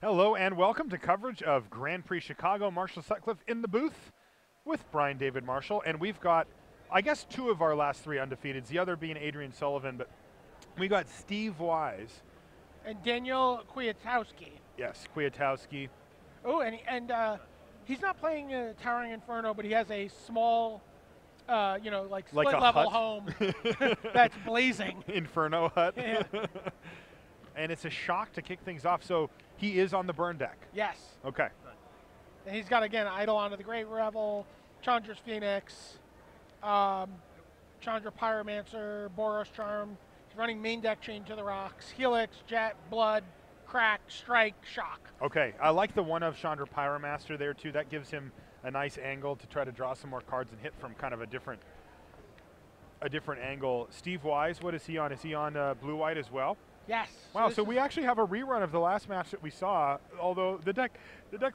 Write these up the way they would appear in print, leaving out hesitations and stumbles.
Hello and welcome to coverage of Grand Prix Chicago. Marshall Sutcliffe in the booth with Brian David Marshall, and we've got, I guess, two of our last three undefeateds, the other being Adrian Sullivan, but we got Steve Wise. And Daniel Kwiatkowski. Yes, Kwiatkowski. Oh, and he's not playing Towering Inferno, but he has a small, like split-level home that's blazing. Inferno hut. Yeah. And it's a shock to kick things off, so he is on the burn deck. Yes. Okay. And he's got, again, Eidolon of the Great Revel, Chandra's Phoenix, Chandra Pyromancer, Boros Charm. He's running main deck Chain to the Rocks, Helix, Jet, Blood, Crack, Strike, Shock. Okay, I like the one of Chandra Pyromaster there too. That gives him a nice angle to try to draw some more cards and hit from kind of a different angle. Steve Wise, what is he on? Is he on blue-white as well? Yes. Wow, so we actually have a rerun of the last match that we saw, although the deck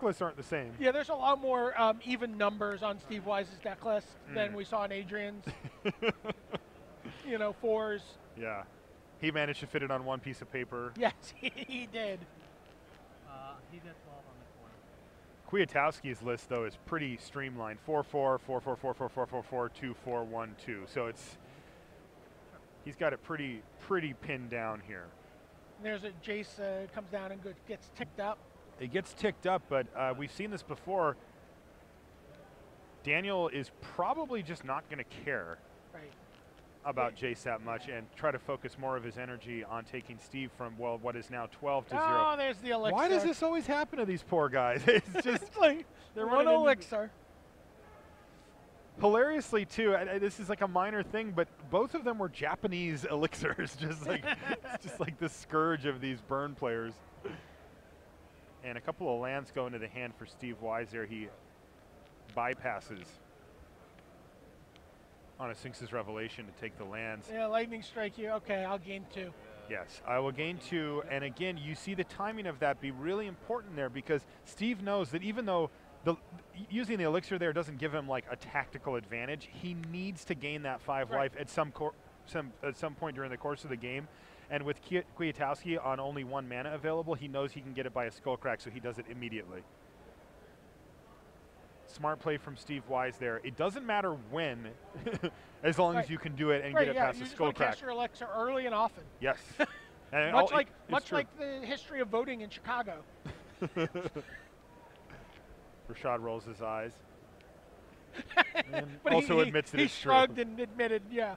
lists aren't the same. Yeah, there's a lot more even numbers on Steve Wise's deck list than we saw in Adrian's. Fours. Yeah. He managed to fit it on one piece of paper. Yes, he did. He did 12 on the corner. Kwiatkowski's list, though, is pretty streamlined. 4-4, 4-4, 4-4, 4-4, 2-4, 1-2. So he's got it pretty pinned down here. There's a Jace comes down and gets ticked up. It gets ticked up, but we've seen this before. Daniel is probably just not going to care about Jace that much and try to focus more of his energy on taking Steve from, well, what is now 12 to 0. Oh, there's the elixir. Why does this always happen to these poor guys? It's just like they're one running elixir. Hilariously, too, this is like a minor thing, but both of them were Japanese elixirs, just like the scourge of these burn players. And a couple of lands go into the hand for Steve Wise there. He bypasses on a Sphinx's Revelation to take the lands. Yeah, lightning strike you. Okay, I'll gain 2. Yes, I will gain 2. And again, you see the timing of that be really important there, because Steve knows that even though using the elixir there doesn't give him like a tactical advantage, he needs to gain that 5 life at some point during the course of the game. And with Kwiatkowski on only 1 mana available, he knows he can get it by a skull crack, so he does it immediately. Smart play from Steve Wise there. It doesn't matter when, as long as you can do it and get it past the skull crack. Cast your elixir early and often. Yes. And much like the history of voting in Chicago. Rashad rolls his eyes. And but also admits that he it's true. He shrugged and admitted, yeah.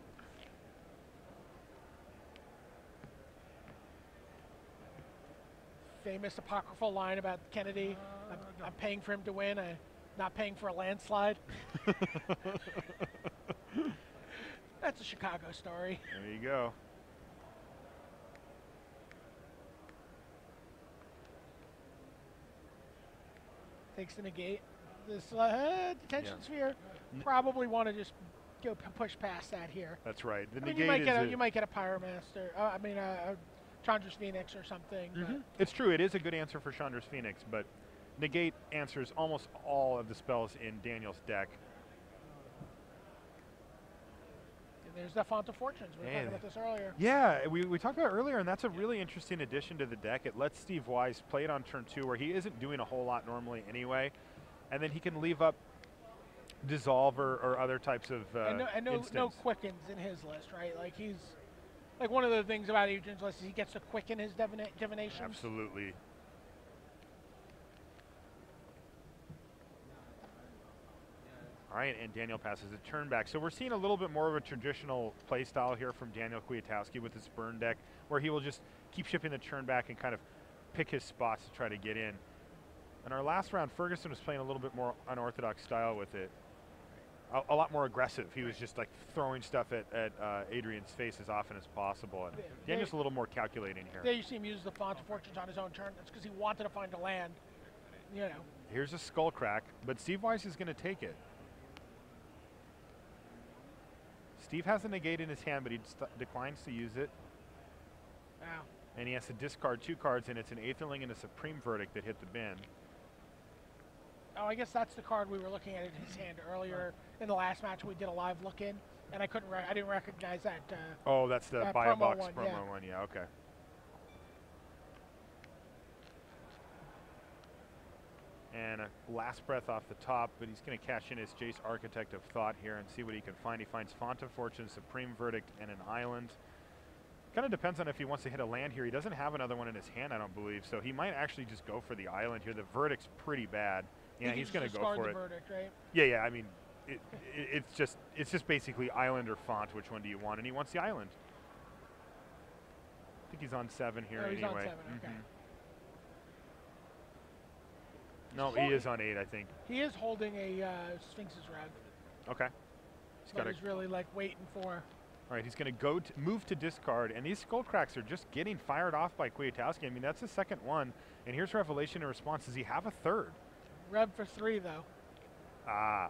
Famous apocryphal line about Kennedy. I'm paying for him to win. I'm not paying for a landslide. That's a Chicago story. There you go. Takes the negate. This detention sphere. Probably want to just go push past that here. That's right. The negate you might get a Pyromaster. A Chandra's Phoenix or something. It's true. It is a good answer for Chandra's Phoenix, but negate answers almost all of the spells in Daniel's deck. And there's the Font of Fortunes. We were talking about this earlier. Yeah, we talked about it earlier, and that's a really interesting addition to the deck. It lets Steve Wise play it on turn 2, where he isn't doing a whole lot normally anyway, and then he can leave up Dissolve or other types of no Quickens in his list, right? Like he's like one of the things about Adrian's list is he gets to quicken his divination. Absolutely. All right, and Daniel passes a turn back. So we're seeing a little bit more of a traditional play style here from Daniel Kwiatkowski with his burn deck, where he will just keep shipping the turn back and kind of pick his spots to try to get in. In our last round, Ferguson was playing a little bit more unorthodox style with it. A lot more aggressive. He was just like throwing stuff at Adrian's face as often as possible. And Daniel's a little more calculating here. There you see him use the Font of Fortunes on his own turn. That's because he wanted to find a land. Here's a skull crack, but Steve Wise is going to take it. Steve has a negate in his hand, but he declines to use it. Wow. And he has to discard 2 cards, and it's an Aetherling and a Supreme Verdict that hit the bin. Oh, I guess that's the card we were looking at in his hand earlier in the last match. We did a live look in, and I didn't recognize that. Oh, that's the buy a box one, promo one. Yeah, okay. And a last breath off the top, but he's going to cash in his Jace Architect of Thought here and see what he can find. He finds Font of Fortune, Supreme Verdict, and an island. Kind of depends on if he wants to hit a land here. He doesn't have another one in his hand, I don't believe, so he might actually just go for the island here. The verdict's pretty bad. Yeah, he's going to go for it. Verdict, right? Yeah, I mean, it's just basically island or font. Which one do you want? And he wants the island. I think he's on 7 here anyway. He's on 7, okay. No, he is on 8, I think. He is holding a Sphinx's Rev. Okay. He's really like waiting for. All right, he's going to move to discard, and these skull cracks are just getting fired off by Kwiatkowski. I mean, that's the second one, and here's Revelation in response. Does he have a third? Rev for 3, though. Ah,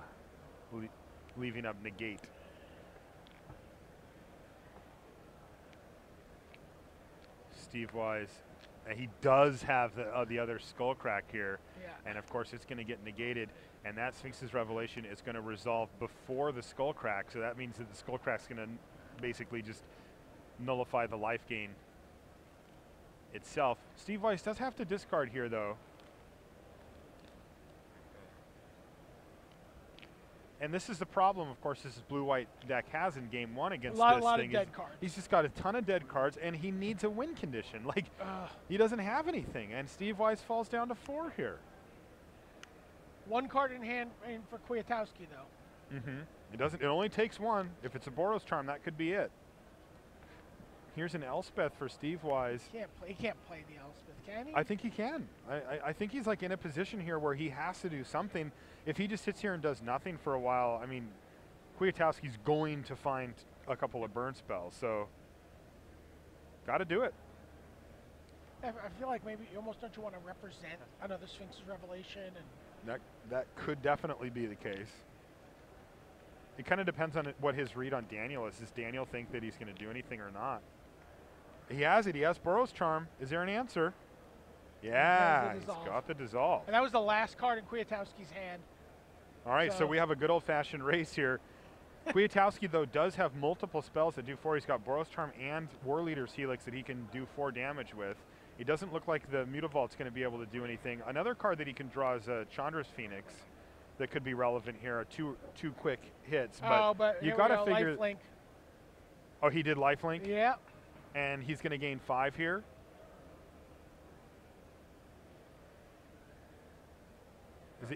leaving up negate. Steve Wise. And he does have the other skull crack here. Yeah. And of course it's going to get negated, and that Sphinx's Revelation is going to resolve before the skull crack, so that means that the skull crack's going to basically just nullify the life gain itself. Steve Weiss does have to discard here though. And this is the problem, of course, this blue-white deck has in game 1 against this thing. A lot of dead cards. He's just got a ton of dead cards, and he needs a win condition. Like, he doesn't have anything, and Steve Weiss falls down to 4 here. 1 card in hand for Kwiatkowski, though. It only takes 1. If it's a Boros Charm, that could be it. Here's an Elspeth for Steve Wise. He can't play the Elspeth, can he? I think he can. I think he's like in a position here where he has to do something. If he just sits here and does nothing for a while, I mean, Kwiatkowski's going to find a couple of burn spells, so got to do it. I feel like maybe almost don't you want to represent another Sphinx's Revelation? And that could definitely be the case. It kind of depends on what his read on Daniel is. Does Daniel think that he's going to do anything or not? He has it. He has Boros Charm. Is there an answer? Yeah, he's got the dissolve. And that was the last card in Kwiatkowski's hand. All right, so we have a good old-fashioned race here. Kwiatkowski, though, does have multiple spells that do 4. He's got Boros Charm and War Leader's Helix that he can do 4 damage with. It doesn't look like the Mutavault's going to be able to do anything. Another card that he can draw is Chandra's Phoenix that could be relevant here. Two quick hits, but you got to figure. Lifelink. Oh, he did lifelink? Yeah. And he's going to gain 5 here.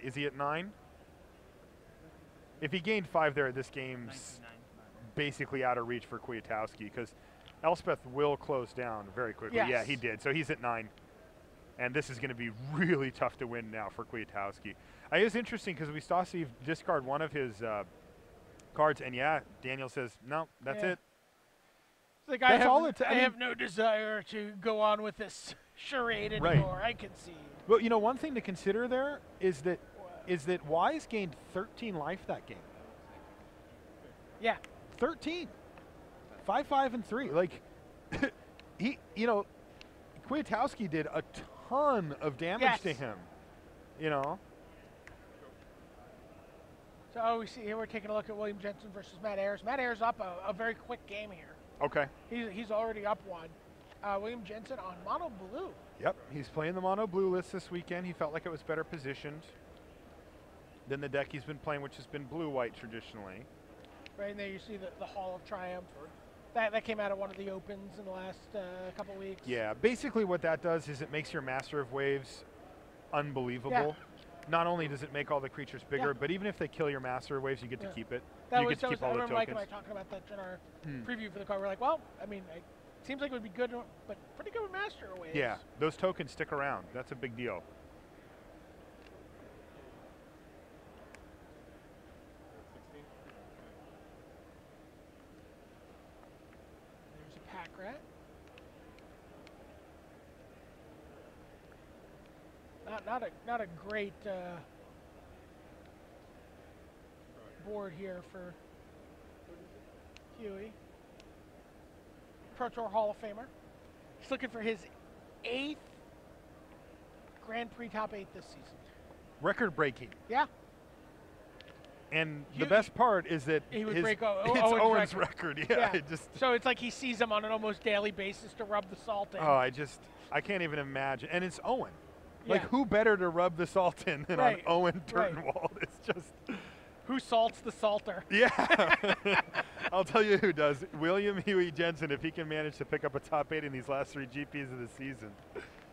Is he at 9? If he gained 5 there, this game's basically out of reach for Kwiatkowski because Elspeth will close down very quickly. Yes. Yeah, he did. So he's at 9. And this is going to be really tough to win now for Kwiatkowski. It is interesting because we saw Steve discard one of his cards, and yeah, Daniel says, no, that's it. Like, I have no desire to go on with this charade anymore. I can see. Well, you know, one thing to consider there is that Wise gained 13 life that game. Yeah. 13. 5, 5, and 3. Like, Kwiatkowski did a ton of damage to him. You know. So we see here we're taking a look at William Jensen versus Matt Ayers. Matt Ayers up a very quick game here. Okay. He's already up 1. William Jensen on mono blue. Yep, he's playing the mono blue list this weekend. He felt like it was better positioned than the deck he's been playing, which has been blue-white traditionally. Right, and there you see the Hall of Triumph. That came out of one of the opens in the last couple weeks. Yeah, basically what that does is it makes your Master of Waves unbelievable. Yeah. Not only does it make all the creatures bigger, but even if they kill your Master of Waves, you get to keep it. I remember Mike and I talking about that in our preview for the card. We're like, well, I mean, it seems like it would be good, but pretty good with Master of Waves. Yeah, those tokens stick around. That's a big deal. There's a pack rat. Not a great board here for Huey. Pro Tour Hall of Famer. He's looking for his 8th Grand Prix top 8 this season. Record breaking. Yeah. And the best part is that he would break Owen's record. Yeah. So it's like he sees him on an almost daily basis to rub the salt in. Oh, I can't even imagine. And it's Owen. Like, who better to rub the salt in than on Owen Turtenwald? It's just... Who salts the salter? Yeah. I'll tell you who does. William Huey Jensen, if he can manage to pick up a top 8 in these last 3 GPs of the season.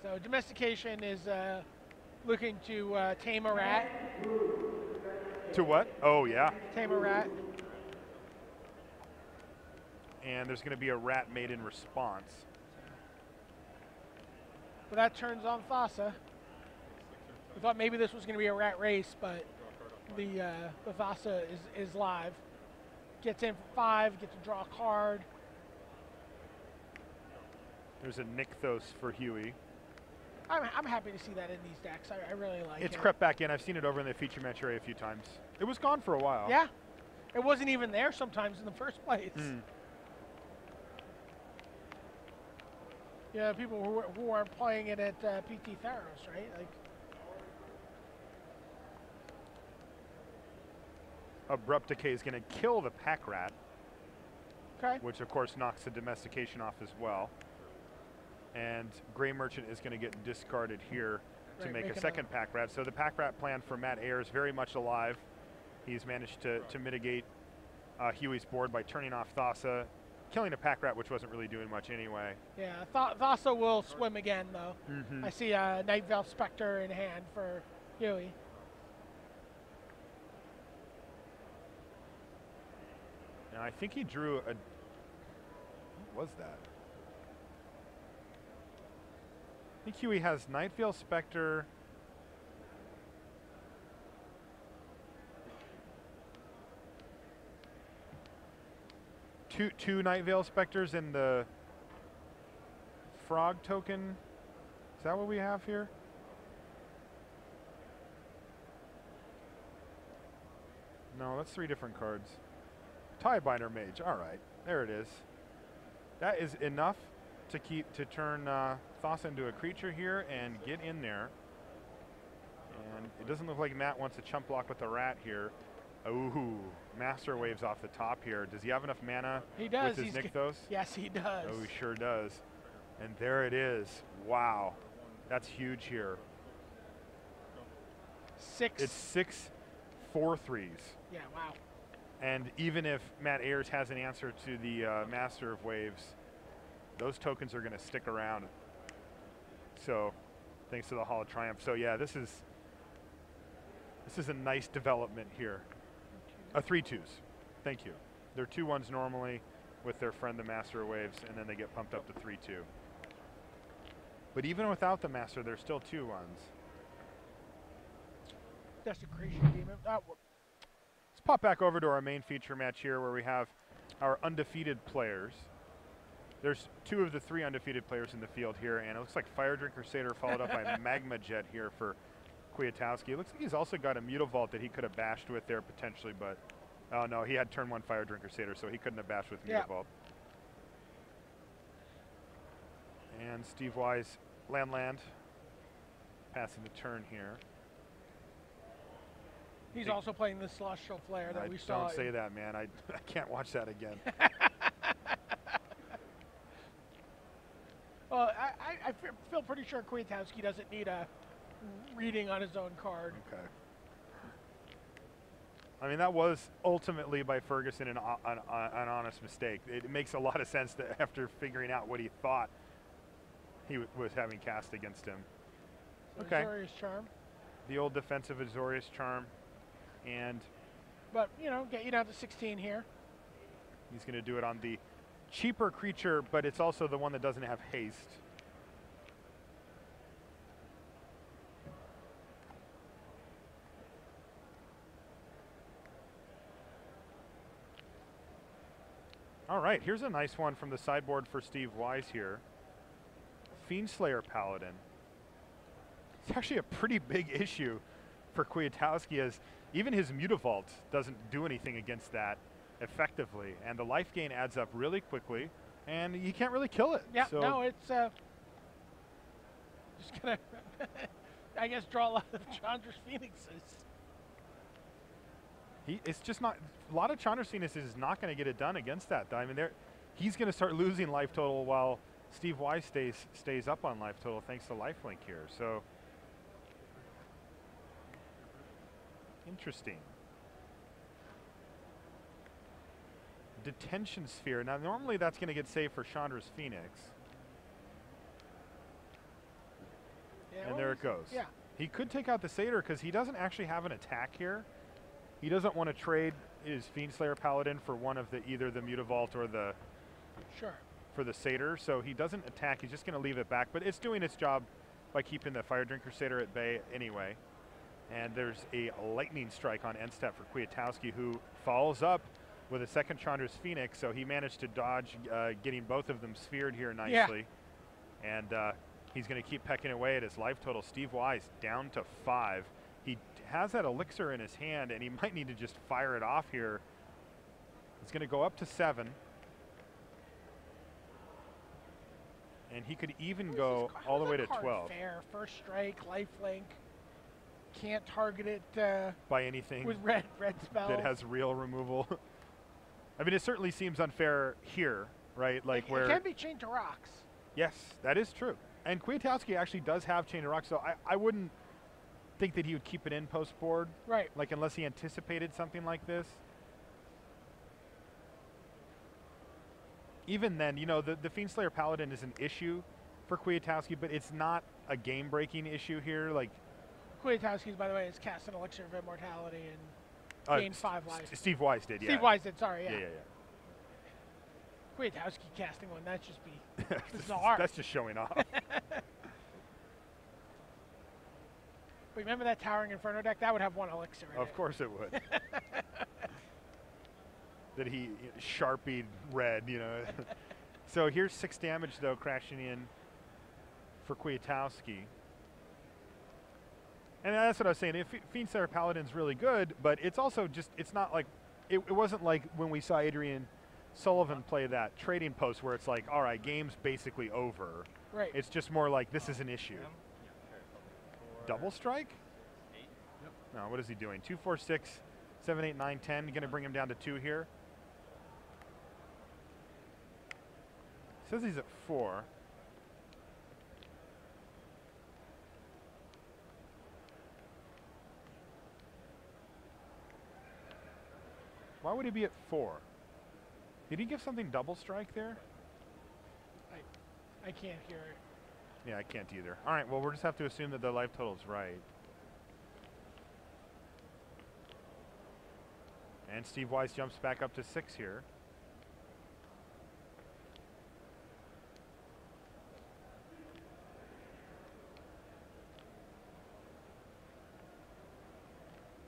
So domestication is looking to tame a rat. To what? Oh, yeah. Tame a rat. And there's going to be a rat made in response. But that turns on Thassa. We thought maybe this was going to be a rat race, but the Thassa is live. Gets in for 5, gets to draw a card. There's a Nykthos for Huey. I'm happy to see that in these decks. I really like it. It's crept back in. I've seen it over in the feature match array a few times. It was gone for a while. Yeah. It wasn't even there sometimes in the first place. Yeah, people who are playing it at PT Theros, right? Like, Abrupt Decay is going to kill the Pack Rat. Okay. Which, of course, knocks the domestication off as well. And Gray Merchant is going to get discarded here to make a second Pack Rat. So the Pack Rat plan for Matt Ayers very much alive. He's managed to mitigate Huey's board by turning off Thassa, killing a Pack Rat, which wasn't really doing much anyway. Yeah, Thassa will swim again, though. I see a Night Veil Spectre in hand for Huey. And I think he drew a... What was that? I think Huey has Night Veil Spectre. Two Night Veil Spectres in the Frog token. Is that what we have here? No, that's 3 different cards. Tiebinder Mage. All right, there it is. That is enough to turn Thassa into a creature here and get in there. And it doesn't look like Matt wants to chump block with the rat here. Ooh, Master Waves off the top here. Does he have enough mana? He does. With his Nykthos? Yes, he does. Oh, he sure does. And there it is. Wow, that's huge here. 6. It's 6 4/3s. Yeah, wow. And even if Matt Ayers has an answer to the Master of Waves, those tokens are going to stick around. So, thanks to the Hall of Triumph. So yeah, this is a nice development here. 3/2s. Thank you. They're 2/1s normally with their friend the Master of Waves, and then they get pumped up to 3/2. But even without the Master, they're still 2/1s. Desecration Demon. Let's pop back over to our main feature match here where we have our undefeated players. There's 2 of the 3 undefeated players in the field here, and it looks like Fire Drink Crusader followed up by Magma Jet here for Kwiatkowski. It looks like he's also got a Mutavault that he could have bashed with there potentially, but oh no, he had turn 1 Fire Drink Crusader, so he couldn't have bashed with Mutavault. And Steve Wise, Land, passing the turn here. He's also playing the Celestial Flare that we saw. Don't say that, man. I can't watch that again. Well, I feel pretty sure Kwiatkowski doesn't need a reading on his own card. Okay. I mean, that was ultimately by Ferguson an honest mistake. It makes a lot of sense that after figuring out what he thought he was having cast against him. So Okay. Azorius Charm. The old defensive Azorius Charm. And but, you know, get you down to 16 here. he's going to do it on the cheaper creature, but it's also the one that doesn't have haste. All right, here's a nice one from the sideboard for Steve Wise here. Fiendslayer Paladin. It's actually a pretty big issue for Kwiatkowski, as even his Mutavault doesn't do anything against that effectively, and the life gain adds up really quickly, and you can't really kill it. Yeah, so no, it's just gonna, I guess, draw a lot of Chandra's Phoenixes. It's just not, a lot of Chandra's Phoenixes is not going to get it done against that. I mean, he's going to start losing life total while Steve Wise stays up on life total thanks to lifelink here. So Interesting. Detention sphere. Now, normally that's going to get saved for Chandra's Phoenix. Yeah, And there it goes. Yeah. He could take out the Satyr because he doesn't actually have an attack here. He doesn't want to trade his Fiendslayer Paladin for one of the either the Mutavault or the for the Satyr. So he doesn't attack. He's just going to leave it back. But it's doing its job by keeping the Fire Drinker Satyr at bay anyway. And there's a lightning strike on end step for Kwiatkowski, who follows up with a second Chandra's Phoenix. So he managed to dodge getting both of them sphered here nicely. Yeah. And he's going to keep pecking away at his life total. Steve Wise down to 5. He has that elixir in his hand, and he might need to just fire it off here. It's going to go up to 7. And he could even go all the way to 12. Fair. First strike, lifelink. Can't target it by anything with red spells that has real removal. I mean, it certainly seems unfair here, right? Like where it can be chained to rocks. Yes, that is true. And Kwiatkowski actually does have chain to rocks, so I wouldn't think that he would keep it in post board, right? Like unless he anticipated something like this. Even then, you know, the Fiendslayer Paladin is an issue for Kwiatkowski, but it's not a game-breaking issue here. Like Kwiatkowski's, by the way, is cast an elixir of immortality and gained 5 lives. Steve Wise did, yeah. Steve Wise did, sorry, yeah. Yeah. Kwiatkowski casting one, that's just be bizarre. That's just showing off. But remember that Towering Inferno deck? That would have 1 elixir in it. Of course it would. That he Sharpied red, you know. So here's 6 damage, though, crashing in for Kwiatkowski. And that's what I was saying. Fiendslayer Paladin's really good, but it's also just, it's not like, it wasn't like when we saw Adrian Sullivan play that trading post where it's like, all right, game's basically over. Right. It's just more like, this is an issue. Double strike? 8. Yep. No, what is he doing? 2, 4, 6, 7, 8, 9, 10. Going to bring him down to 2 here. Says he's at 4. Why would he be at 4? Did he give something double strike there? I can't hear it. Yeah, I can't either. All right, well, we'll just have to assume that the life total is right. And Steve Wise jumps back up to 6 here.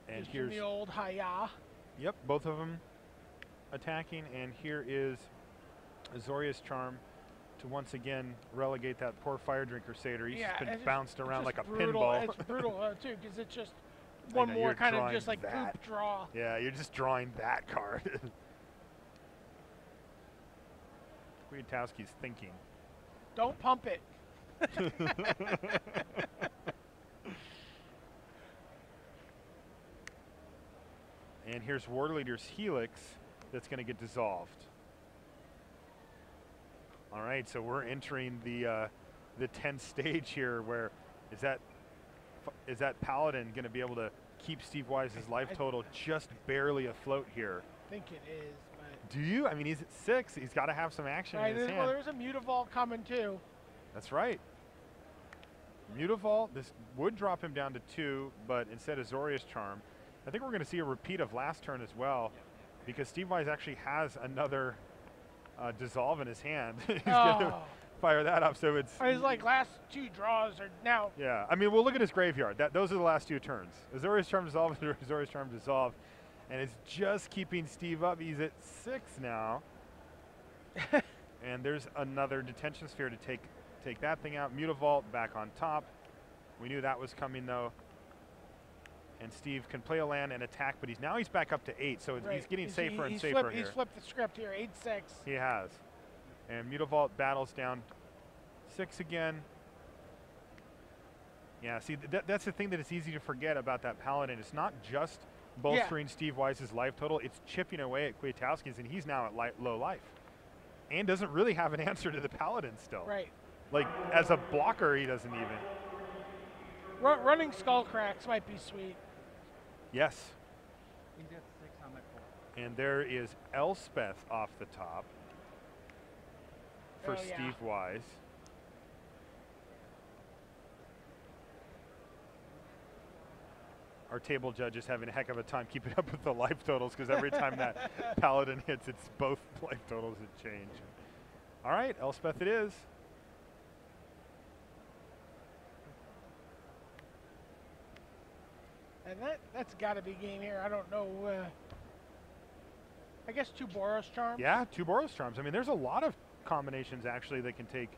And here's the old hi-ya. Yep, both of them attacking, and here is Azorius Charm to once again relegate that poor Fire Drinker Satyr. He's been bounced around like a pinball. It's brutal too, because it's just one more kind of just like poop draw. Yeah, you're just drawing that card. Kwiatkowski's thinking. Don't pump it. And here's War Leader's Helix that's going to get dissolved. All right, so we're entering the 10th stage here. Where is that Paladin going to be able to keep Steve Wise's life total just barely afloat here? I think it is. But do you? I mean, he's at 6. He's got to have some action in his hand. Well, there's a Mutavault coming too. That's right. Mutavault. This would drop him down to 2, but instead of Azorius Charm. I think we're going to see a repeat of last turn as well, because Steve Wise actually has another dissolve in his hand. He's going to fire that up. So it's like last 2 draws are now. Yeah, I mean, we'll look at his graveyard. Those are the last 2 turns. Azorius Charm dissolve, Azorius Charm dissolve, and it's just keeping Steve up. He's at 6 now, and there's another detention sphere to take that thing out. Mutavault back on top. We knew that was coming though. And Steve can play a land and attack, but he's back up to 8, so he's getting safer and safer here. He's flipped the script here, 8-6. He has. And Mutavault battles down 6 again. Yeah, see, that's the thing that it's easy to forget about that Paladin. It's not just bolstering Steve Wise's life total, it's chipping away at Kwiatkowski's, and he's now at low life. And doesn't really have an answer to the Paladin still. Right. Like, as a blocker, he doesn't even. Running Skull Cracks might be sweet. Yes, He's at 6, I'm at 4. And there is Elspeth off the top for Oh, yeah. Steve Wise. Our table judge is having a heck of a time keeping up with the life totals because every time that paladin hits, it's both life totals that change. All right, Elspeth it is. And that's got to be game here. I don't know. I guess 2 Boros charms. Yeah, 2 Boros charms. I mean, there's a lot of combinations actually that can take.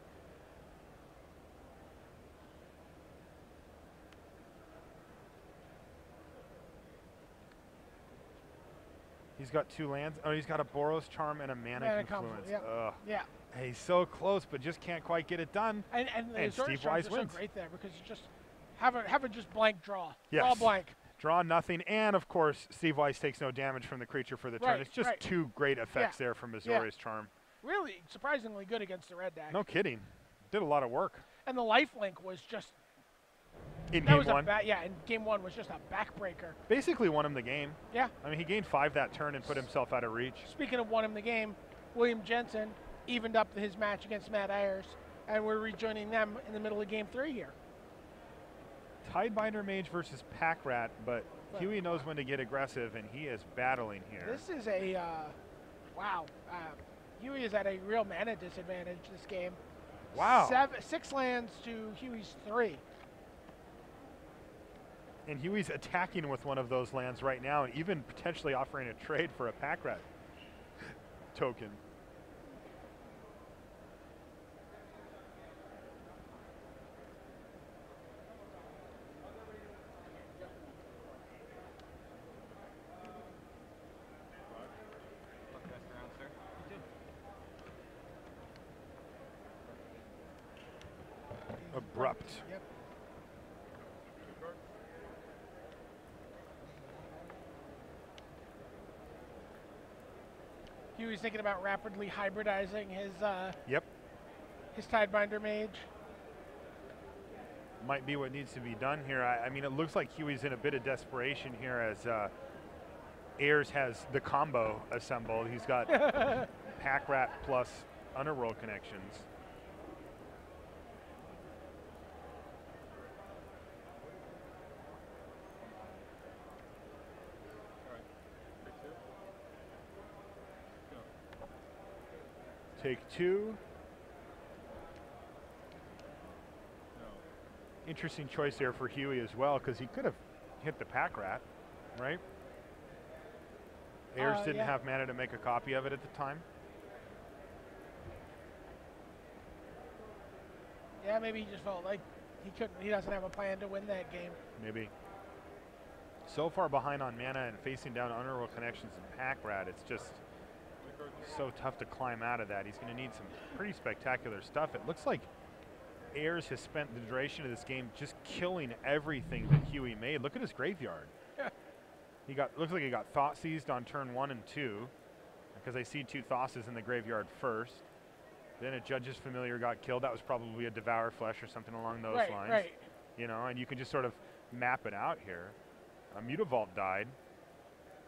He's got 2 lands. Oh, he's got a Boros charm and a Mana Confluence. Yep. Ugh. Yeah. Hey, he's so close, but just can't quite get it done. And Steve charms Wise are wins. so great there because you just have a just blank draw. Yes. Draw blank. Draw nothing, and of course, Steve Wise takes no damage from the creature for the turn. Right, It's just right. 2 great effects there from Azorius Charm. Really surprisingly good against the red deck. No kidding. Did a lot of work. And the lifelink was just In that game was 1. and game 1 was just a backbreaker. Basically won him the game. Yeah. I mean, he gained 5 that turn and put himself out of reach. Speaking of won him the game, William Jensen evened up his match against Matt Ayers, and we're rejoining them in the middle of game 3 here. Tidebinder Mage versus Pack Rat, but Huey knows when to get aggressive, and he is battling here. This is a wow. Huey is at a real mana disadvantage this game. Wow. 6 lands to Huey's 3. And Huey's attacking with one of those lands right now, and even potentially offering a trade for a Pack Rat token. Abrupt. Yep. Huey's thinking about rapidly hybridizing his his Tidebinder Mage. Might be what needs to be done here. I mean, it looks like Huey's in a bit of desperation here as Ayers has the combo assembled. He's got Pack Rat plus Underworld connections. Take 2. Interesting choice there for Huey as well, because he could have hit the Pack Rat, right? Ayers didn't have mana to make a copy of it at the time. Yeah, maybe he just felt like he doesn't have a plan to win that game. Maybe. So far behind on mana and facing down Underworld connections and Pack Rat, it's just so tough to climb out of that. He's going to need some pretty spectacular stuff. It looks like Ayers has spent the duration of this game just killing everything that Huey made. Look at his graveyard. Looks like he got Thought Seized on turn 1 and 2, because I see 2 Thosses in the graveyard first. Then a Judge's Familiar got killed. That was probably a Devour Flesh or something along those lines. Right. You know, and you can just sort of map it out here. Mutavault died.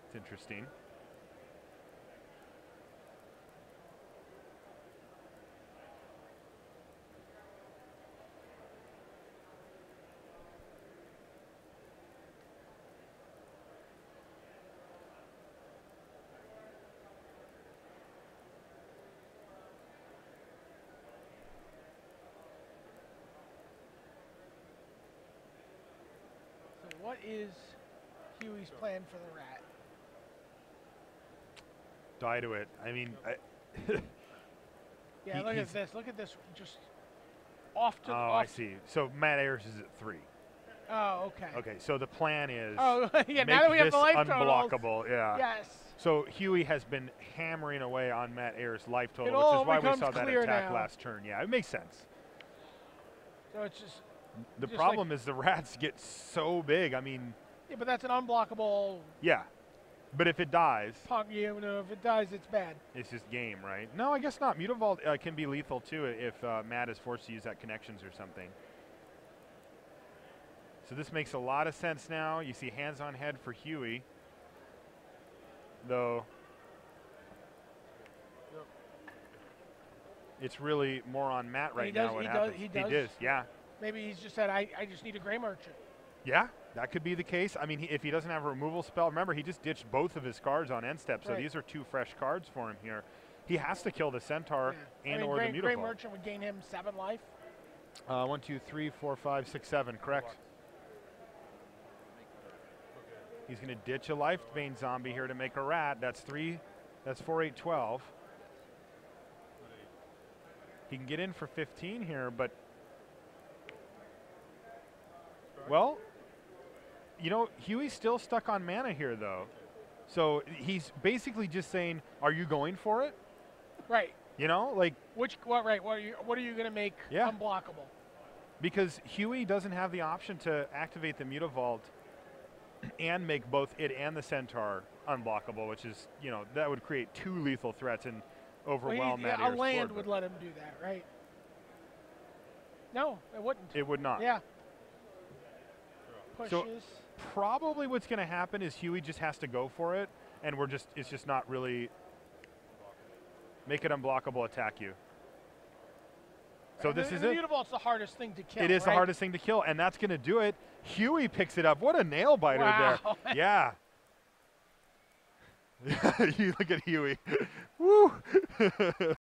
It's interesting. What is Huey's plan for the rat? Die to it. I mean, yeah, look at this. Look at this. Just off to. I see. So Matt Ayers is at 3. Oh, okay. Okay, so the plan is yeah. make Now that we have this the life unblockable. totals. Yeah. Yes. So Huey has been hammering away on Matt Ayers' life total, It which all is why we becomes saw that clear attack now. last turn. Yeah, it makes sense. So it's just. The Just problem is the rats get so big. I mean. Yeah, but that's an unblockable. Yeah, but if it dies, You know, if it dies, it's bad. it's just game, right? No, I guess not. Mutavault can be lethal too if Matt is forced to use that connections or something. So this makes a lot of sense now. You see hands on head for Huey. though. It's really more on Matt right now. What happens? He does. Yeah. Maybe he's just said, I just need a gray merchant. Yeah, that could be the case. I mean, if he doesn't have a removal spell, remember, he just ditched both of his cards on end step, so these are 2 fresh cards for him here. He has to kill the Centaur and or the Mutavault. Gray merchant would gain him 7 life. 1, 2, 3, 4, 5, 6, 7, correct. He's going to ditch a life vein zombie here to make a rat. That's 3. That's 4, 8, 12. He can get in for 15 here, but well, you know, Huey's still stuck on mana here, though. So he's basically just saying, "Are you going for it?" Right. You know, like what are you going to make unblockable? Because Huey doesn't have the option to activate the Mutavault and make both it and the Centaur unblockable, which is, you know, that would create 2 lethal threats and overwhelm Matt Ayers' a land board, would let him do that, right? No, it wouldn't. It would not. Yeah. Pushes. So probably what's going to happen is Huey just has to go for it, and it's just not really make it unblockable, attack you. So this is it. The Mutavault's the hardest thing to kill. It is the hardest thing to kill, and that's going to do it. Huey picks it up. What a nail biter there. Yeah. You look at Huey. Woo.